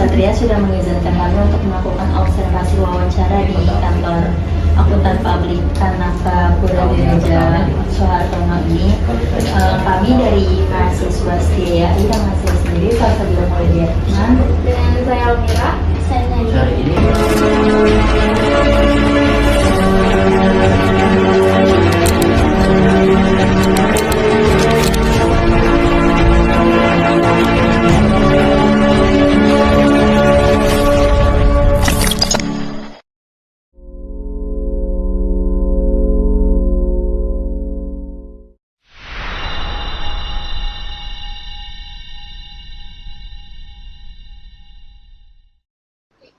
Satria sudah mengizinkan kami untuk melakukan observasi wawancara di kantor akuntan publik Kanaka Pura Diraja Soehartono ini. Kami dari mahasiswa setia dengan saya sendiri, Salsa Bila Maulidia Rahman, Dengan saya Almira, saya Nadia. Hari ini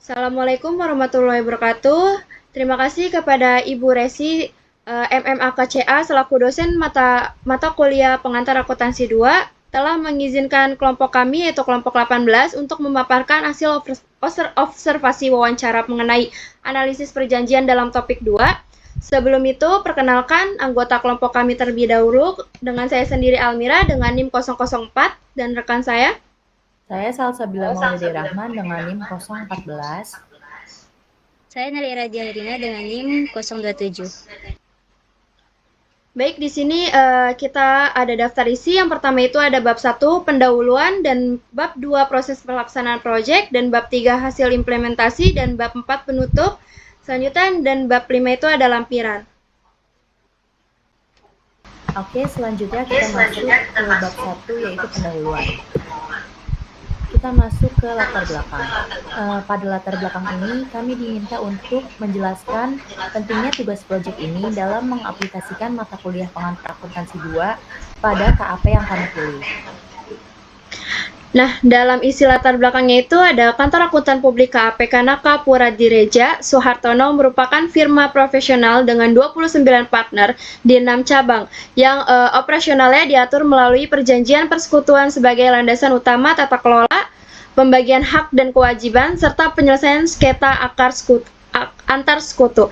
Assalamualaikum warahmatullahi wabarakatuh. Terima kasih kepada Ibu Resi MMAKCA selaku dosen mata kuliah pengantar akuntansi 2 telah mengizinkan kelompok kami yaitu kelompok 18 untuk memaparkan hasil observasi wawancara mengenai analisis perjanjian dalam topik 2. Sebelum itu, perkenalkan anggota kelompok kami terlebih dahulu dengan saya sendiri Almira dengan NIM 004 dan rekan saya. Saya Salsabila Maulidia Rahman dengan NIM 014. Saya Nadia Radialina dengan NIM 027. Baik, di sini kita ada daftar isi. Yang pertama itu ada bab 1 pendahuluan dan bab 2 proses pelaksanaan proyek dan bab 3 hasil implementasi dan bab 4 penutup. Selanjutnya dan bab 5 itu ada lampiran. Oke, selanjutnya kita masuk ke bab 1 yaitu pendahuluan. Kita masuk ke latar belakang. Pada latar belakang ini, kami diminta untuk menjelaskan pentingnya tugas proyek ini dalam mengaplikasikan mata kuliah pengantar akuntansi 2 pada KAP yang kami pilih. Nah, dalam isi latar belakangnya itu ada Kantor Akuntan Publik KAP Kanaka Pura Diraja Soehartono merupakan firma profesional dengan 29 partner di 6 cabang yang operasionalnya diatur melalui perjanjian persekutuan sebagai landasan utama tata kelola, pembagian hak dan kewajiban, serta penyelesaian sengketa antar sekutu.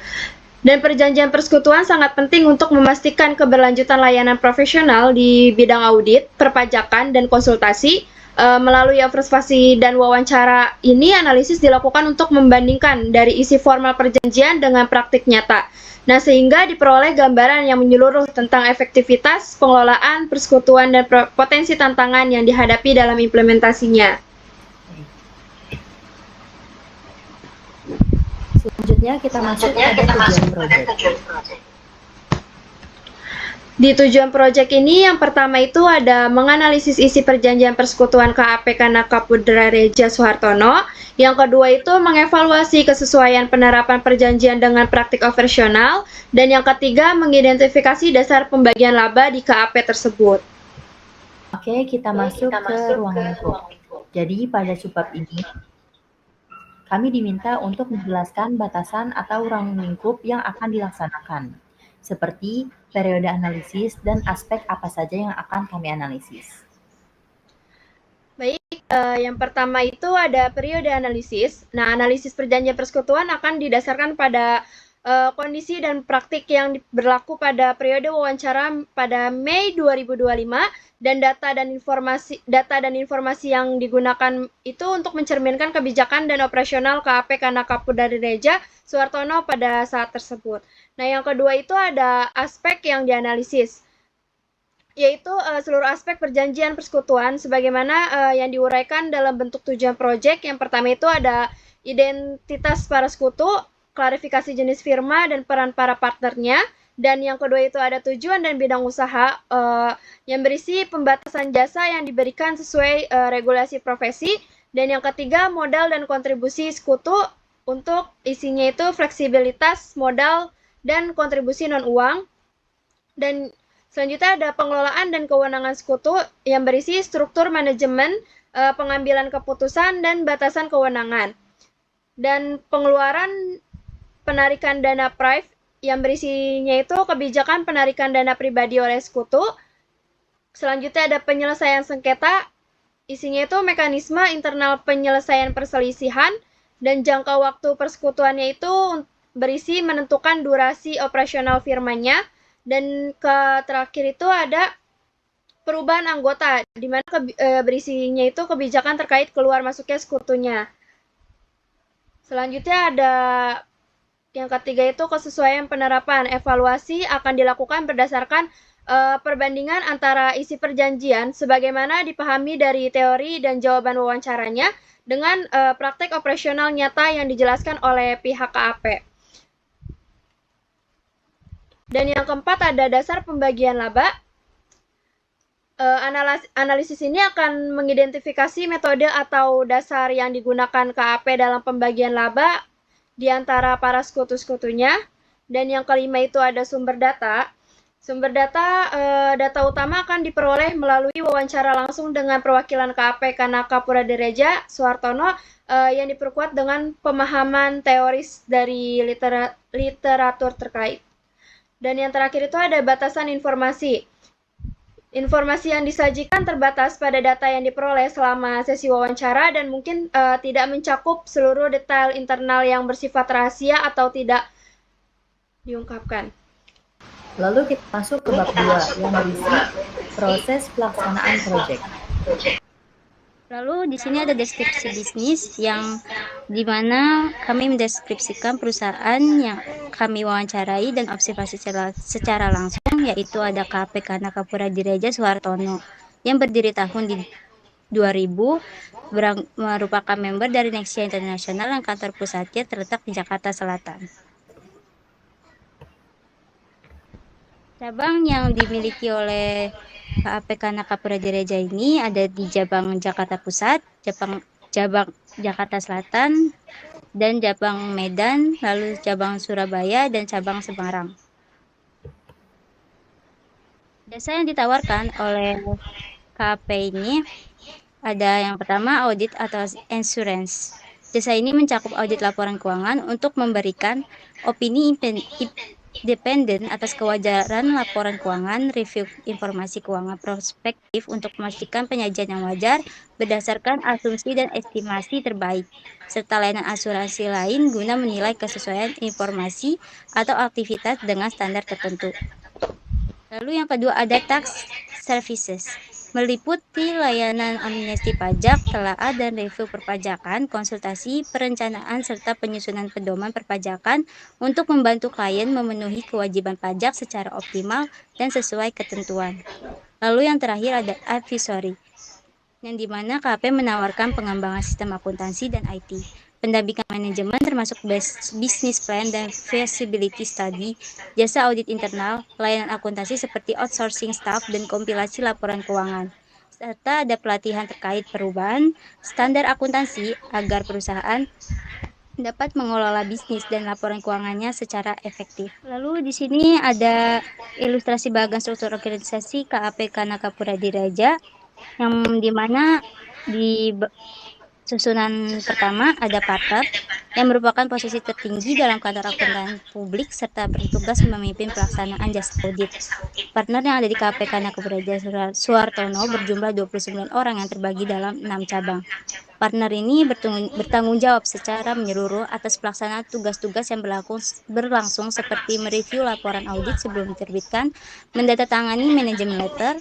Dan perjanjian persekutuan sangat penting untuk memastikan keberlanjutan layanan profesional di bidang audit, perpajakan, dan konsultasi. Melalui observasi dan wawancara ini, analisis dilakukan untuk membandingkan dari isi formal perjanjian dengan praktik nyata. Nah, sehingga diperoleh gambaran yang menyeluruh tentang efektivitas, pengelolaan, persekutuan, dan potensi tantangan yang dihadapi dalam implementasinya. Selanjutnya kita masuk pada tujuan proyek. Di tujuan proyek ini, yang pertama itu ada menganalisis isi perjanjian persekutuan KAP Kanaka Pura Diraja Soehartono. Yang kedua itu mengevaluasi kesesuaian penerapan perjanjian dengan praktik operasional. Dan yang ketiga mengidentifikasi dasar pembagian laba di KAP tersebut. Oke, kita masuk ke ruang lingkup. Jadi pada subbab ini, kami diminta untuk menjelaskan batasan atau ruang lingkup yang akan dilaksanakan, seperti periode analisis dan aspek apa saja yang akan kami analisis. Baik, yang pertama itu ada periode analisis. Nah, analisis perjanjian persekutuan akan didasarkan pada kondisi dan praktik yang berlaku pada periode wawancara pada Mei 2025 dan data dan informasi yang digunakan itu untuk mencerminkan kebijakan dan operasional KAP Kanaka Pura Diraja Soehartono pada saat tersebut. Nah, yang kedua itu ada aspek yang dianalisis, yaitu seluruh aspek perjanjian persekutuan sebagaimana yang diuraikan dalam bentuk tujuan proyek. Yang pertama itu ada identitas para sekutu, klarifikasi jenis firma dan peran para partnernya, dan yang kedua itu ada tujuan dan bidang usaha yang berisi pembatasan jasa yang diberikan sesuai regulasi profesi, dan yang ketiga modal dan kontribusi sekutu untuk isinya itu fleksibilitas modal dan kontribusi non-uang. Dan selanjutnya ada pengelolaan dan kewenangan sekutu yang berisi struktur manajemen, pengambilan keputusan, dan batasan kewenangan. Dan pengeluaran penarikan dana prive yang berisinya itu kebijakan penarikan dana pribadi oleh sekutu. Selanjutnya ada penyelesaian sengketa, isinya itu mekanisme internal penyelesaian perselisihan, dan jangka waktu persekutuannya itu berisi menentukan durasi operasional firmanya. Dan terakhir itu ada perubahan anggota, di mana berisinya itu kebijakan terkait keluar masuknya sekutunya. Selanjutnya ada yang ketiga itu kesesuaian penerapan. Evaluasi akan dilakukan berdasarkan perbandingan antara isi perjanjian sebagaimana dipahami dari teori dan jawaban wawancaranya dengan praktek operasional nyata yang dijelaskan oleh pihak KAP. Dan yang keempat ada dasar pembagian laba. Analisis ini akan mengidentifikasi metode atau dasar yang digunakan KAP dalam pembagian laba di antara para sekutu-sekutunya. Dan yang kelima itu ada sumber data. Sumber data, data utama akan diperoleh melalui wawancara langsung dengan perwakilan KAP Kanaka Puradireja Suhartono yang diperkuat dengan pemahaman teoris dari literatur terkait. Dan yang terakhir itu ada batasan informasi. Informasi yang disajikan terbatas pada data yang diperoleh selama sesi wawancara dan mungkin tidak mencakup seluruh detail internal yang bersifat rahasia atau tidak diungkapkan. Lalu kita masuk ke bab 2 yang berisi proses pelaksanaan proyek. Lalu di sini ada deskripsi bisnis yang dimana kami mendeskripsikan perusahaan yang kami wawancarai dan observasi secara langsung, yaitu ada KAP Kanaka Puradireja Suhartono yang berdiri tahun di 2000, merupakan member dari Nexia International yang kantor pusatnya terletak di Jakarta Selatan. Cabang yang dimiliki oleh KAP Kanaka Puradireja ini ada di Cabang Jakarta Pusat, Cabang Jakarta Selatan, dan Cabang Medan, lalu Cabang Surabaya, dan Cabang Semarang. Jasa yang ditawarkan oleh KAP ini ada yang pertama audit atau insurance. Jasa ini mencakup audit laporan keuangan untuk memberikan opini independen atas kewajaran laporan keuangan, review informasi keuangan prospektif untuk memastikan penyajian yang wajar berdasarkan asumsi dan estimasi terbaik, serta layanan asuransi lain guna menilai kesesuaian informasi atau aktivitas dengan standar tertentu. Lalu yang kedua ada tax services, meliputi layanan amnesti pajak, telaah dan review perpajakan, konsultasi, perencanaan, serta penyusunan pedoman perpajakan untuk membantu klien memenuhi kewajiban pajak secara optimal dan sesuai ketentuan. Lalu yang terakhir ada advisory, yang dimana KAP menawarkan pengembangan sistem akuntansi dan IT, pendampingan manajemen termasuk business plan dan feasibility study, jasa audit internal, layanan akuntansi seperti outsourcing staff dan kompilasi laporan keuangan, serta ada pelatihan terkait perubahan standar akuntansi agar perusahaan dapat mengelola bisnis dan laporan keuangannya secara efektif. Lalu di sini ada ilustrasi bagian struktur organisasi KAP Kanaka Puradireja yang dimana di susunan pertama ada partner yang merupakan posisi tertinggi dalam kantor akuntan publik serta bertugas memimpin pelaksanaan jasa audit. Partner yang ada di KAP Kanaka Puradireja Suhartono berjumlah 29 orang yang terbagi dalam 6 cabang. Partner ini bertanggung jawab secara menyeluruh atas pelaksanaan tugas-tugas yang berlangsung seperti mereview laporan audit sebelum diterbitkan, mendatatangani manajemen letter,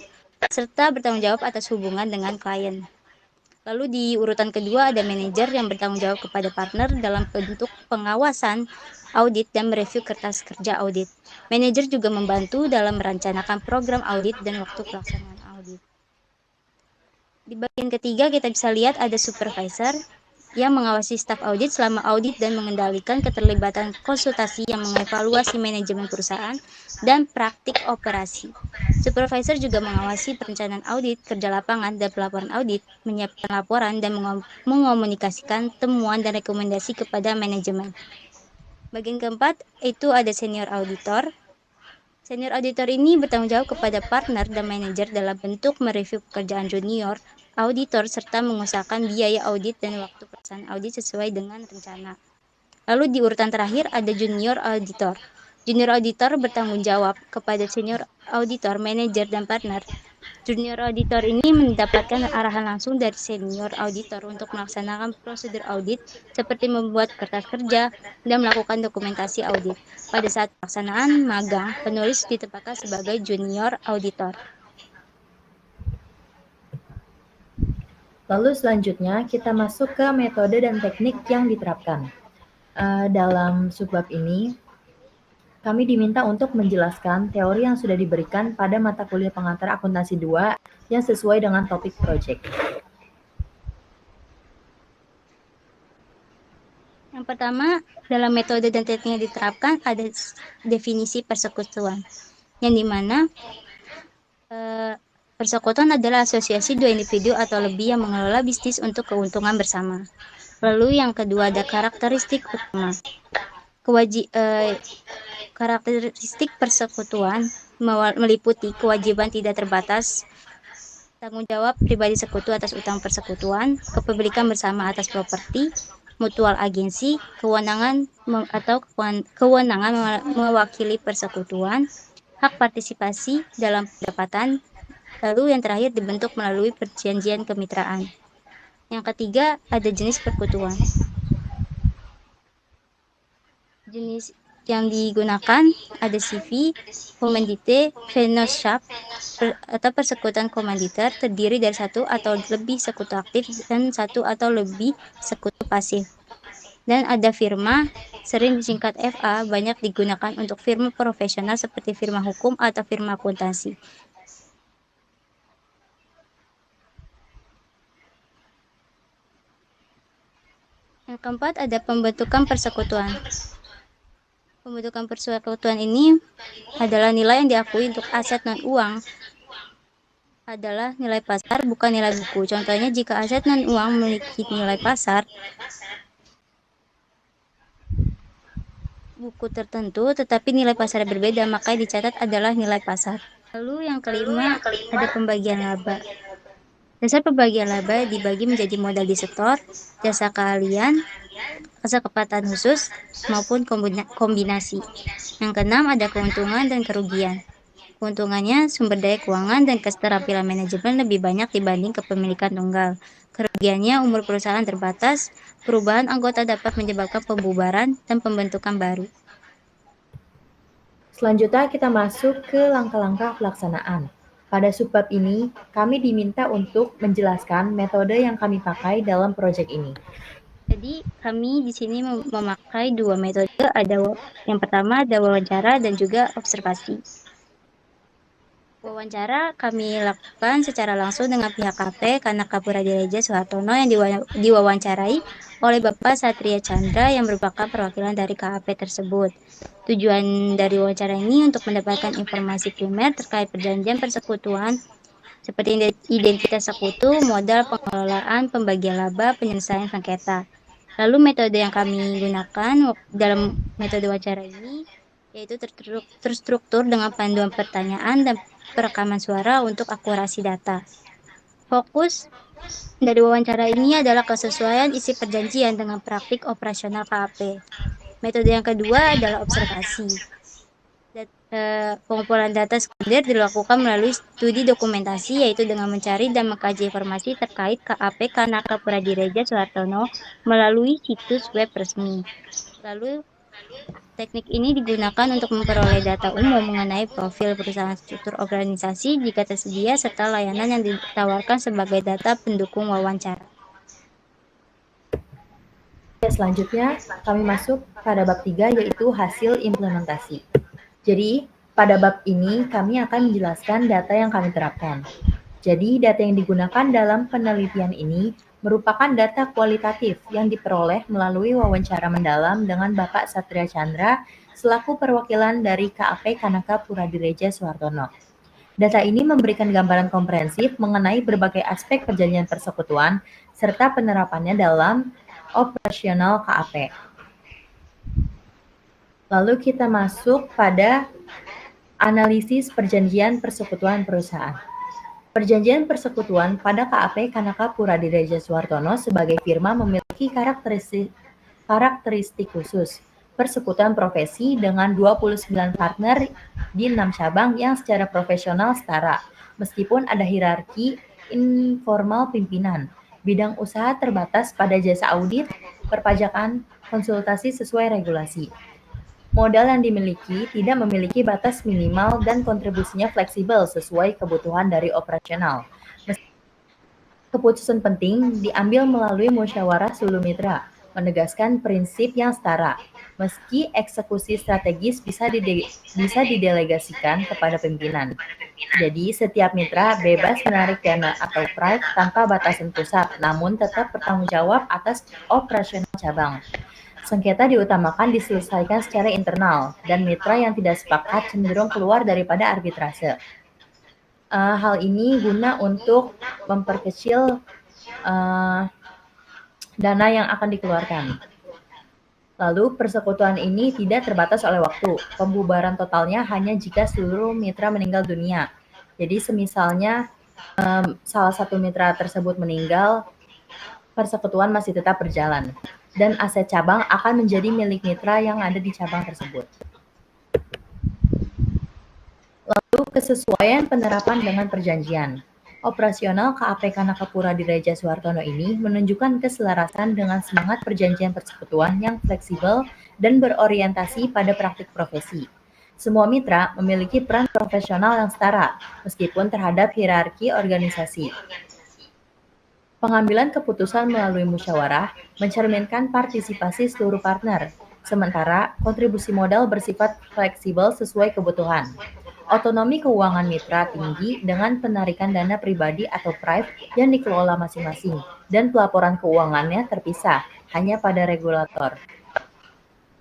serta bertanggung jawab atas hubungan dengan klien. Lalu di urutan kedua ada manajer yang bertanggung jawab kepada partner dalam bentuk pengawasan audit dan mereview kertas kerja audit. Manajer juga membantu dalam merencanakan program audit dan waktu pelaksanaan audit. Di bagian ketiga kita bisa lihat ada supervisor yang mengawasi staf audit selama audit dan mengendalikan keterlibatan konsultasi yang mengevaluasi manajemen perusahaan dan praktik operasi. Supervisor juga mengawasi perencanaan audit, kerja lapangan, dan pelaporan audit, menyiapkan laporan, dan mengomunikasikan temuan dan rekomendasi kepada manajemen. Bagian keempat, itu ada senior auditor. Senior auditor ini bertanggung jawab kepada partner dan manajer dalam bentuk mereview pekerjaan junior auditor serta mengusahakan biaya audit dan waktu pelaksanaan audit sesuai dengan rencana. Lalu di urutan terakhir ada junior auditor. Junior auditor bertanggung jawab kepada senior auditor, manajer, dan partner. Junior auditor ini mendapatkan arahan langsung dari senior auditor untuk melaksanakan prosedur audit seperti membuat kertas kerja dan melakukan dokumentasi audit. Pada saat pelaksanaan magang, penulis ditempatkan sebagai junior auditor. Lalu selanjutnya kita masuk ke metode dan teknik yang diterapkan. Dalam subbab ini, kami diminta untuk menjelaskan teori yang sudah diberikan pada mata kuliah pengantar akuntansi 2 yang sesuai dengan topik proyek. Yang pertama, dalam metode dan teknik yang diterapkan ada definisi persekutuan, yang dimana persekutuan adalah asosiasi dua individu atau lebih yang mengelola bisnis untuk keuntungan bersama. Lalu yang kedua ada karakteristik utama. Karakteristik persekutuan meliputi kewajiban tidak terbatas, tanggung jawab pribadi sekutu atas utang persekutuan, kepemilikan bersama atas properti, mutual agensi, kewenangan mewakili persekutuan, hak partisipasi dalam pendapatan, lalu yang terakhir dibentuk melalui perjanjian kemitraan. Yang ketiga ada jenis persekutuan. Jenis yang digunakan ada CV, komandite, fellowship, atau persekutuan komanditer terdiri dari satu atau lebih sekutu aktif dan satu atau lebih sekutu pasif. Dan ada firma, sering disingkat FA, banyak digunakan untuk firma profesional seperti firma hukum atau firma akuntansi. Yang keempat ada pembentukan persekutuan. Pembentukan persekutuan ini adalah nilai yang diakui untuk aset non-uang adalah nilai pasar, bukan nilai buku. Contohnya, jika aset non-uang memiliki nilai pasar buku tertentu, tetapi nilai pasar berbeda, maka dicatat adalah nilai pasar. Lalu yang kelima ada pembagian laba. Dasar pembagian laba dibagi menjadi modal disetor, jasa keahlian, kesepakatan khusus, maupun kombinasi. Yang keenam ada keuntungan dan kerugian. Keuntungannya sumber daya keuangan dan keterampilan manajemen lebih banyak dibanding kepemilikan tunggal. Kerugiannya umur perusahaan terbatas, perubahan anggota dapat menyebabkan pembubaran dan pembentukan baru. Selanjutnya kita masuk ke langkah-langkah pelaksanaan. Pada subbab ini, kami diminta untuk menjelaskan metode yang kami pakai dalam proyek ini. Jadi kami di sini memakai dua metode, ada yang pertama ada wawancara dan juga observasi. Wawancara kami lakukan secara langsung dengan pihak KP Kanaka Puradireja Soehartono yang diwawancarai oleh Bapak Satria Chandra yang merupakan perwakilan dari KAP tersebut. Tujuan dari wawancara ini untuk mendapatkan informasi primer terkait perjanjian persekutuan seperti identitas sekutu, modal, pengelolaan, pembagian laba, penyelesaian sengketa. Lalu metode yang kami gunakan dalam metode wawancara ini yaitu terstruktur dengan panduan pertanyaan dan perekaman suara untuk akurasi data. Fokus dari wawancara ini adalah kesesuaian isi perjanjian dengan praktik operasional KAP. Metode yang kedua adalah observasi. Pengumpulan data sekunder dilakukan melalui studi dokumentasi, yaitu dengan mencari dan mengkaji informasi terkait KAP Kanaka Puradireja Soehartono melalui situs web resmi. Lalu teknik ini digunakan untuk memperoleh data umum mengenai profil perusahaan, struktur organisasi jika tersedia, serta layanan yang ditawarkan sebagai data pendukung wawancara. Selanjutnya, kami masuk pada bab 3 yaitu hasil implementasi. Jadi, pada bab ini kami akan menjelaskan data yang kami terapkan. Jadi, data yang digunakan dalam penelitian ini merupakan data kualitatif yang diperoleh melalui wawancara mendalam dengan Bapak Satria Chandra selaku perwakilan dari KAP Kanaka Puradireja Soehartono. Data ini memberikan gambaran komprehensif mengenai berbagai aspek perjanjian persekutuan serta penerapannya dalam operasional KAP. Lalu kita masuk pada analisis perjanjian persekutuan perusahaan. Perjanjian persekutuan pada KAP Kanaka Puradireja Soehartono sebagai firma memiliki karakteristik khusus. Persekutuan profesi dengan 29 partner di 6 cabang yang secara profesional setara, meskipun ada hierarki informal pimpinan. Bidang usaha terbatas pada jasa audit, perpajakan, konsultasi sesuai regulasi. Modal yang dimiliki tidak memiliki batas minimal dan kontribusinya fleksibel sesuai kebutuhan dari operasional. Keputusan penting diambil melalui musyawarah sulu mitra. menegaskan prinsip yang setara. Meski eksekusi strategis bisa didelegasikan kepada pimpinan. Jadi, setiap mitra bebas menarik dana atau private tanpa batasan pusat, namun tetap bertanggung jawab atas operasional cabang. Sengketa diutamakan diselesaikan secara internal, dan mitra yang tidak sepakat cenderung keluar daripada arbitrase. Hal ini guna untuk memperkecil dana yang akan dikeluarkan. Lalu, persekutuan ini tidak terbatas oleh waktu. Pembubaran totalnya hanya jika seluruh mitra meninggal dunia. Jadi, semisalnya salah satu mitra tersebut meninggal, persekutuan masih tetap berjalan. Dan aset cabang akan menjadi milik mitra yang ada di cabang tersebut. Lalu, kesesuaian penerapan dengan perjanjian. Operasional KAP Kanakapura Diraja Suhartono ini menunjukkan keselarasan dengan semangat perjanjian persekutuan yang fleksibel dan berorientasi pada praktik profesi. Semua mitra memiliki peran profesional yang setara, meskipun terhadap hierarki organisasi. Pengambilan keputusan melalui musyawarah mencerminkan partisipasi seluruh partner, sementara kontribusi modal bersifat fleksibel sesuai kebutuhan. Otonomi keuangan mitra tinggi dengan penarikan dana pribadi atau private yang dikelola masing-masing, dan pelaporan keuangannya terpisah, hanya pada regulator.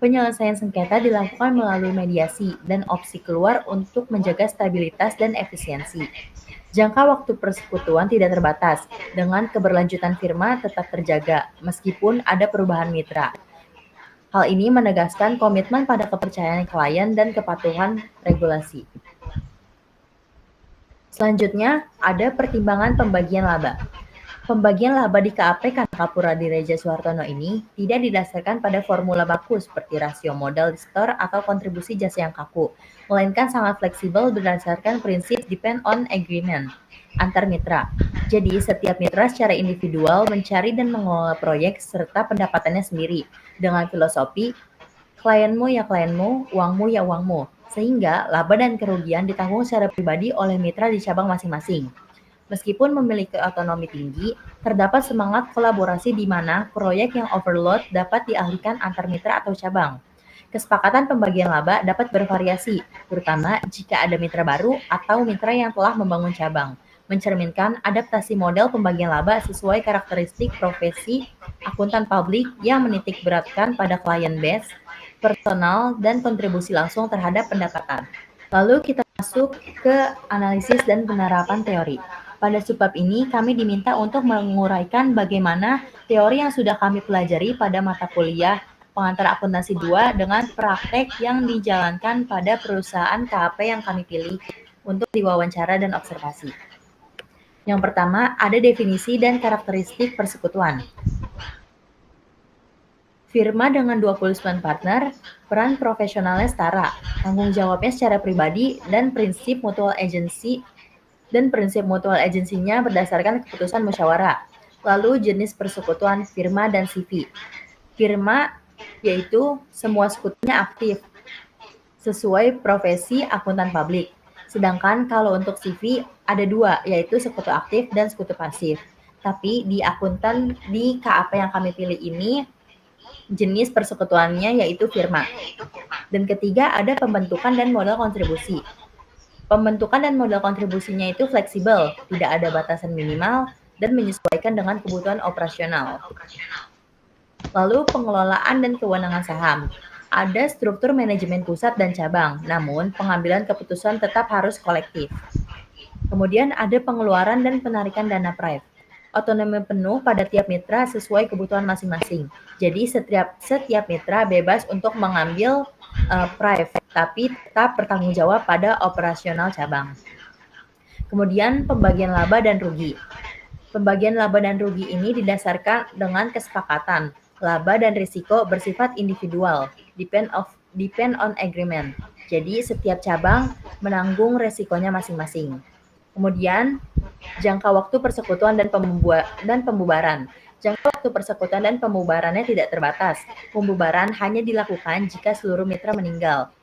Penyelesaian sengketa dilakukan melalui mediasi dan opsi keluar untuk menjaga stabilitas dan efisiensi. Jangka waktu persekutuan tidak terbatas, dengan keberlanjutan firma tetap terjaga, meskipun ada perubahan mitra. Hal ini menegaskan komitmen pada kepercayaan klien dan kepatuhan regulasi. Selanjutnya, ada pertimbangan pembagian laba. Pembagian laba di KAP Kanakapura Diraja Suhartono ini tidak didasarkan pada formula baku seperti rasio modal store atau kontribusi jasa yang kaku, melainkan sangat fleksibel berdasarkan prinsip depend on agreement antar mitra. Jadi, setiap mitra secara individual mencari dan mengelola proyek serta pendapatannya sendiri, dengan filosofi klienmu ya klienmu, uangmu ya uangmu, sehingga laba dan kerugian ditanggung secara pribadi oleh mitra di cabang masing-masing. Meskipun memiliki otonomi tinggi, terdapat semangat kolaborasi di mana proyek yang overload dapat dialihkan antar mitra atau cabang. Kesepakatan pembagian laba dapat bervariasi, terutama jika ada mitra baru atau mitra yang telah membangun cabang, mencerminkan adaptasi model pembagian laba sesuai karakteristik profesi akuntan publik yang menitik beratkan pada client base, personal, dan kontribusi langsung terhadap pendapatan. Lalu kita masuk ke analisis dan penerapan teori. Pada subbab ini, kami diminta untuk menguraikan bagaimana teori yang sudah kami pelajari pada mata kuliah Pengantar Akuntansi 2 dengan praktek yang dijalankan pada perusahaan KAP yang kami pilih untuk diwawancara dan observasi. Yang pertama, ada definisi dan karakteristik persekutuan. Firma dengan 29 partner, peran profesionalnya setara, tanggung jawabnya secara pribadi, dan prinsip mutual agensinya berdasarkan keputusan musyawarah. Lalu jenis persekutuan firma dan CV. Firma yaitu semua sekutunya aktif sesuai profesi akuntan publik. Sedangkan kalau untuk CV ada dua, yaitu sekutu aktif dan sekutu pasif. Tapi di akuntan di KAP yang kami pilih ini, jenis persekutuannya yaitu firma. Dan ketiga, ada pembentukan dan modal kontribusi. Pembentukan dan modal kontribusinya itu fleksibel, tidak ada batasan minimal, dan menyesuaikan dengan kebutuhan operasional. Lalu pengelolaan dan kewenangan saham. Ada struktur manajemen pusat dan cabang, namun pengambilan keputusan tetap harus kolektif. Kemudian ada pengeluaran dan penarikan dana private. Otonomi penuh pada tiap mitra sesuai kebutuhan masing-masing. Jadi setiap mitra bebas untuk mengambil private, tapi tetap bertanggung jawab pada operasional cabang. Kemudian pembagian laba dan rugi. Pembagian laba dan rugi ini didasarkan dengan kesepakatan. Laba dan risiko bersifat individual, depend on agreement. Jadi setiap cabang menanggung resikonya masing-masing. Kemudian jangka waktu persekutuan dan pembubaran. Jangka waktu persekutuan dan pembubarannya tidak terbatas. Pembubaran hanya dilakukan jika seluruh mitra meninggal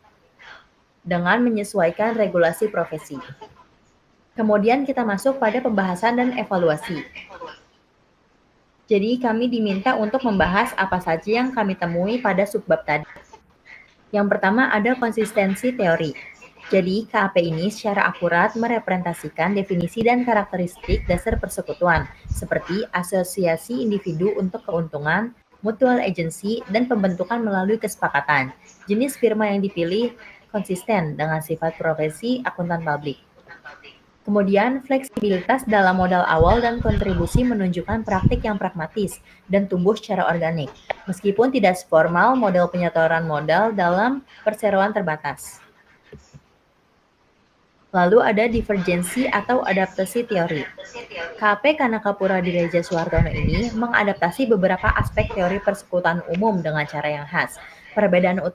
dengan menyesuaikan regulasi profesi. Kemudian kita masuk pada pembahasan dan evaluasi. Jadi kami diminta untuk membahas apa saja yang kami temui pada subbab tadi. Yang pertama ada konsistensi teori. Jadi KAP ini secara akurat merepresentasikan definisi dan karakteristik dasar persekutuan, seperti asosiasi individu untuk keuntungan, mutual agency, dan pembentukan melalui kesepakatan. Jenis firma yang dipilih konsisten dengan sifat profesi akuntan publik. Kemudian, fleksibilitas dalam modal awal dan kontribusi menunjukkan praktik yang pragmatis dan tumbuh secara organik, meskipun tidak seformal model penyetoran modal dalam perseroan terbatas. Lalu ada divergensi atau adaptasi teori. KP Kanakapura Direja Suhartono ini mengadaptasi beberapa aspek teori persekutuan umum dengan cara yang khas. Perbedaan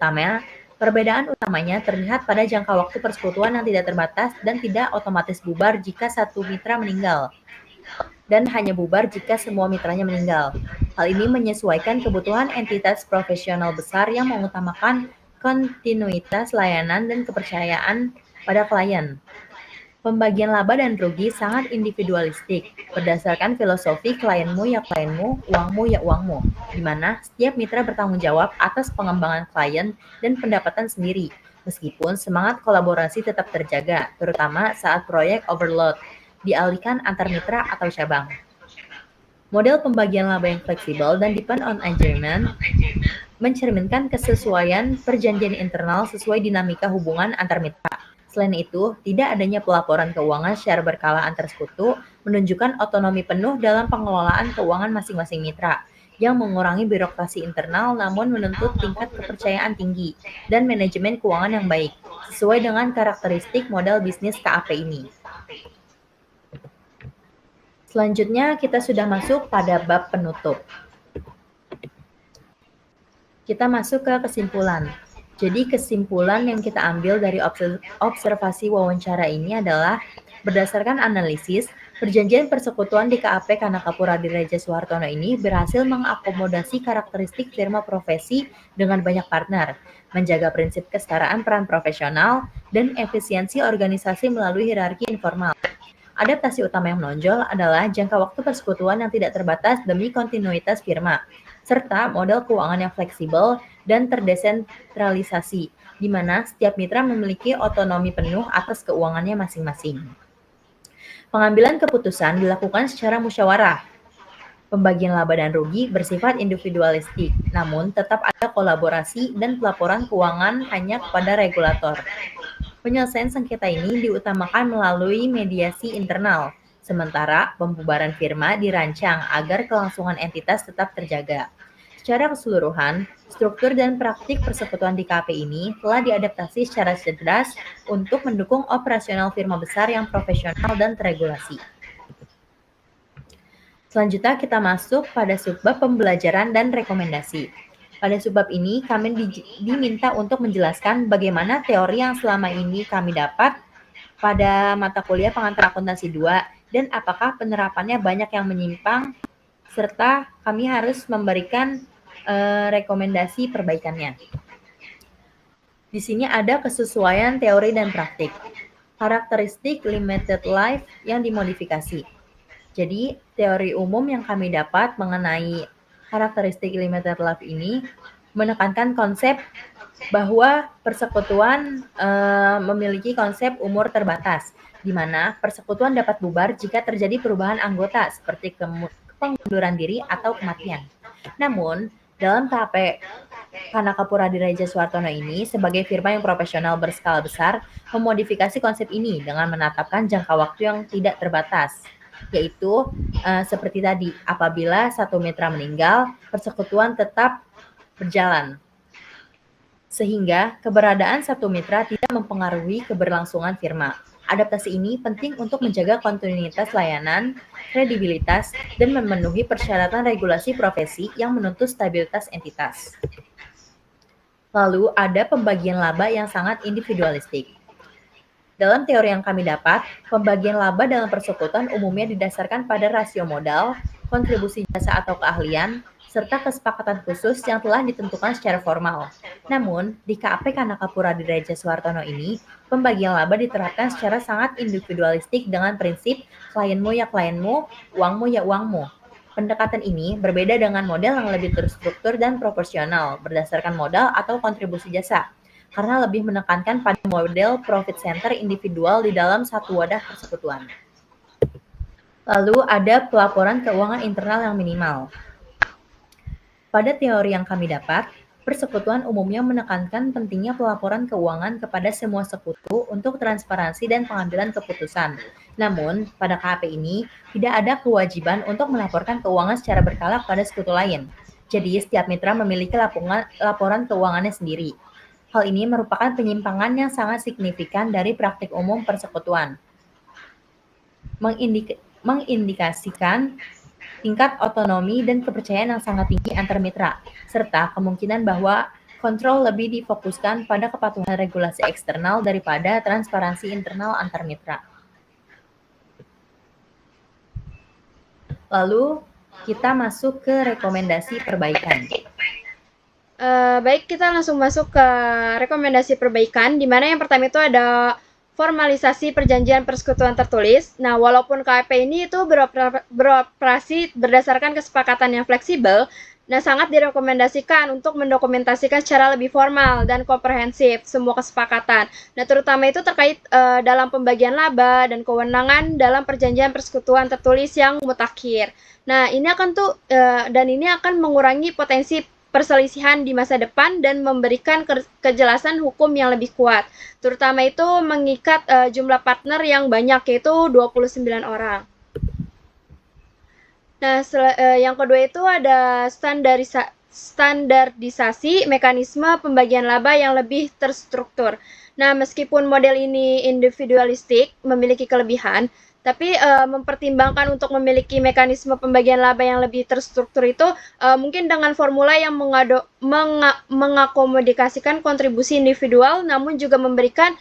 utamanya terlihat pada jangka waktu persekutuan yang tidak terbatas dan tidak otomatis bubar jika satu mitra meninggal, dan hanya bubar jika semua mitranya meninggal. Hal ini menyesuaikan kebutuhan entitas profesional besar yang mengutamakan kontinuitas layanan dan kepercayaan pada klien. Pembagian laba dan rugi sangat individualistik, berdasarkan filosofi klienmu ya klienmu, uangmu ya uangmu, di mana setiap mitra bertanggung jawab atas pengembangan klien dan pendapatan sendiri, meskipun semangat kolaborasi tetap terjaga, terutama saat proyek overload, dialihkan antar mitra atau cabang. Model pembagian laba yang fleksibel dan depend on agreement mencerminkan kesesuaian perjanjian internal sesuai dinamika hubungan antar mitra. Selain itu, tidak adanya pelaporan keuangan secara berkala antar sekutu menunjukkan otonomi penuh dalam pengelolaan keuangan masing-masing mitra, yang mengurangi birokrasi internal namun menuntut tingkat kepercayaan tinggi dan manajemen keuangan yang baik, sesuai dengan karakteristik model bisnis KAP ini. Selanjutnya, kita sudah masuk pada bab penutup. Kita masuk ke kesimpulan. Jadi kesimpulan yang kita ambil dari observasi wawancara ini adalah berdasarkan analisis, perjanjian persekutuan di KAP Kanakapura Direja Suhartono ini berhasil mengakomodasi karakteristik firma profesi dengan banyak partner, menjaga prinsip kesetaraan peran profesional, dan efisiensi organisasi melalui hierarki informal. Adaptasi utama yang menonjol adalah jangka waktu persekutuan yang tidak terbatas demi kontinuitas firma, serta model keuangan yang fleksibel dan terdesentralisasi, di mana setiap mitra memiliki otonomi penuh atas keuangannya masing-masing. Pengambilan keputusan dilakukan secara musyawarah. Pembagian laba dan rugi bersifat individualistik, namun tetap ada kolaborasi dan pelaporan keuangan hanya kepada regulator. Penyelesaian sengketa ini diutamakan melalui mediasi internal, sementara pembubaran firma dirancang agar kelangsungan entitas tetap terjaga. Secara keseluruhan, struktur dan praktik persekutuan di KAP ini telah diadaptasi secara cerdas untuk mendukung operasional firma besar yang profesional dan terregulasi. Selanjutnya kita masuk pada subbab pembelajaran dan rekomendasi. Pada subbab ini kami diminta untuk menjelaskan bagaimana teori yang selama ini kami dapat pada mata kuliah pengantar akuntansi 2 dan apakah penerapannya banyak yang menyimpang, serta kami harus memberikan rekomendasi perbaikannya. Di sini ada kesesuaian teori dan praktik. Karakteristik limited life yang dimodifikasi. Jadi, teori umum yang kami dapat mengenai karakteristik limited life ini menekankan konsep bahwa persekutuan memiliki konsep umur terbatas, di mana persekutuan dapat bubar jika terjadi perubahan anggota seperti pengunduran diri atau kematian. Namun, dalam KAP Kanakapura Direja Suhartono ini, sebagai firma yang profesional berskala besar, memodifikasi konsep ini dengan menetapkan jangka waktu yang tidak terbatas, yaitu seperti tadi, apabila satu mitra meninggal, persekutuan tetap berjalan. Sehingga keberadaan satu mitra tidak mempengaruhi keberlangsungan firma. Adaptasi ini penting untuk menjaga kontinuitas layanan, kredibilitas, dan memenuhi persyaratan regulasi profesi yang menuntut stabilitas entitas. Lalu ada pembagian laba yang sangat individualistik. Dalam teori yang kami dapat, pembagian laba dalam persekutuan umumnya didasarkan pada rasio modal, kontribusi jasa atau keahlian, serta kesepakatan khusus yang telah ditentukan secara formal. Namun, di KAP Kanakapura Direja Suhartono ini, pembagian laba diterapkan secara sangat individualistik dengan prinsip klienmu ya klienmu, uangmu ya uangmu. Pendekatan ini berbeda dengan model yang lebih terstruktur dan proporsional berdasarkan modal atau kontribusi jasa, karena lebih menekankan pada model profit center individual di dalam satu wadah persekutuan. Lalu ada pelaporan keuangan internal yang minimal. Pada teori yang kami dapat, persekutuan umumnya menekankan pentingnya pelaporan keuangan kepada semua sekutu untuk transparansi dan pengambilan keputusan. Namun, pada KAP ini tidak ada kewajiban untuk melaporkan keuangan secara berkala kepada sekutu lain. Jadi, setiap mitra memiliki laporan keuangannya sendiri. Hal ini merupakan penyimpangan yang sangat signifikan dari praktik umum persekutuan. Mengindikasikan tingkat otonomi dan kepercayaan yang sangat tinggi antar mitra, serta kemungkinan bahwa kontrol lebih difokuskan pada kepatuhan regulasi eksternal daripada transparansi internal antar mitra. Lalu, kita masuk ke rekomendasi perbaikan. Baik, kita langsung masuk ke rekomendasi perbaikan, di mana yang pertama itu ada formalisasi perjanjian persekutuan tertulis. Nah, walaupun KAP ini itu beroperasi berdasarkan kesepakatan yang fleksibel, nah sangat direkomendasikan untuk mendokumentasikan secara lebih formal dan komprehensif semua kesepakatan. Nah, terutama itu terkait dalam pembagian laba dan kewenangan dalam perjanjian persekutuan tertulis yang mutakhir. Nah, ini akan mengurangi potensi perselisihan di masa depan dan memberikan kejelasan hukum yang lebih kuat. Terutama itu mengikat jumlah partner yang banyak, yaitu 29 orang. Nah, yang kedua itu ada standarisasi mekanisme pembagian laba yang lebih terstruktur. Nah, meskipun model ini individualistik, memiliki kelebihan, tapi mempertimbangkan untuk memiliki mekanisme pembagian laba yang lebih terstruktur itu mungkin dengan formula yang mengakomodasikan kontribusi individual, namun juga memberikan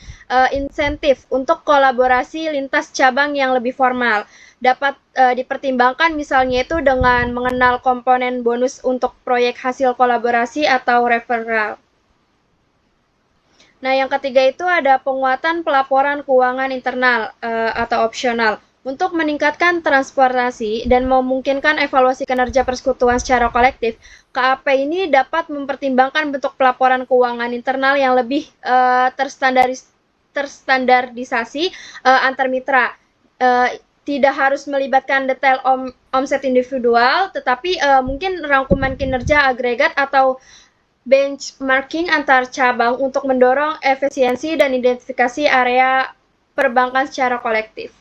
insentif untuk kolaborasi lintas cabang yang lebih formal. Dapat dipertimbangkan misalnya itu dengan mengenal komponen bonus untuk proyek hasil kolaborasi atau referral. Nah, yang ketiga itu ada penguatan pelaporan keuangan internal atau opsional. Untuk meningkatkan transparansi dan memungkinkan evaluasi kinerja persekutuan secara kolektif, KAP ini dapat mempertimbangkan bentuk pelaporan keuangan internal yang lebih terstandarisasi antar mitra. Tidak harus melibatkan detail omset individual, tetapi mungkin rangkuman kinerja agregat atau benchmarking antar cabang untuk mendorong efisiensi dan identifikasi area perbankan secara kolektif.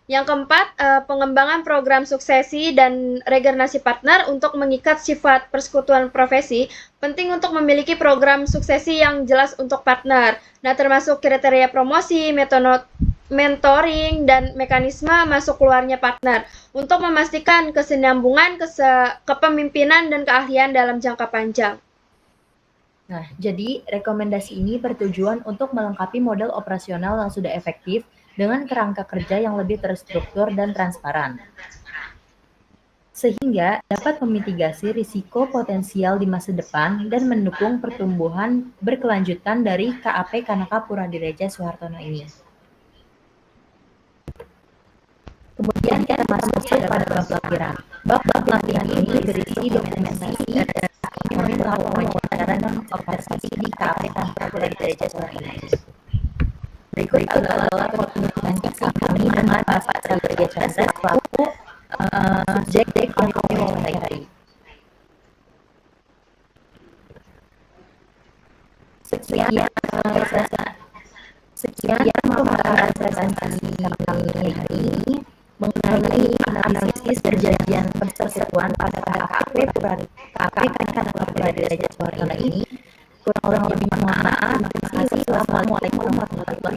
Yang keempat, pengembangan program suksesi dan regenerasi partner untuk mengikat sifat persekutuan profesi. Penting untuk memiliki program suksesi yang jelas untuk partner. Nah, termasuk kriteria promosi, mentoring, dan mekanisme masuk keluarnya partner untuk memastikan kesinambungan, kepemimpinan, dan keahlian dalam jangka panjang. Nah, jadi rekomendasi ini bertujuan untuk melengkapi model operasional yang sudah efektif dengan kerangka kerja yang lebih terstruktur dan transparan, sehingga dapat memitigasi risiko potensial di masa depan dan mendukung pertumbuhan berkelanjutan dari KAP Kanaka Puradireja Suhartono ini. Kemudian kita masuk pada bab lampiran. Bab lampiran ini berisi dokumentasi dan kami melakukan wawancara dan observasi di KAP Kanaka Puradireja Suhartono ini. Berikut adalah dokumentasi kami dengan Pak Satria Chandra selaku Jack kami wawancarai. Sekian pemaparan presentasi kami hari ini mengenai analisis perjanjian persekutuan pada KAP Kanaka Puradireja Suhartono ini. Kurang lebih mohon maaf. Terima kasih. Wassalamualaikum warahmatullahi wabarakatuh.